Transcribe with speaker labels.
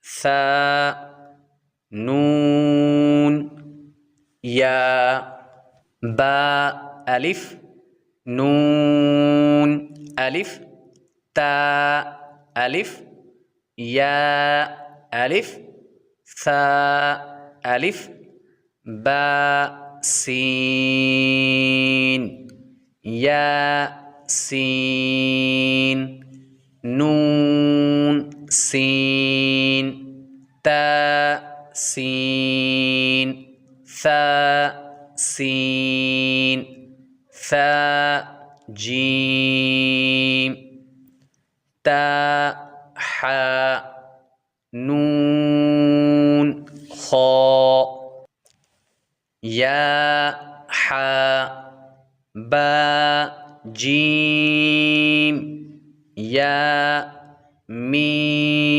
Speaker 1: ثاء نون ياء باء ألف نون ألف تاء ألف ياء ألف ثاء ألف باء سين ياء سين نون سين تاء سين ثاء سين ثاء جيم تاء حاء نون خاء ياء حاء باء جيم ياء ميم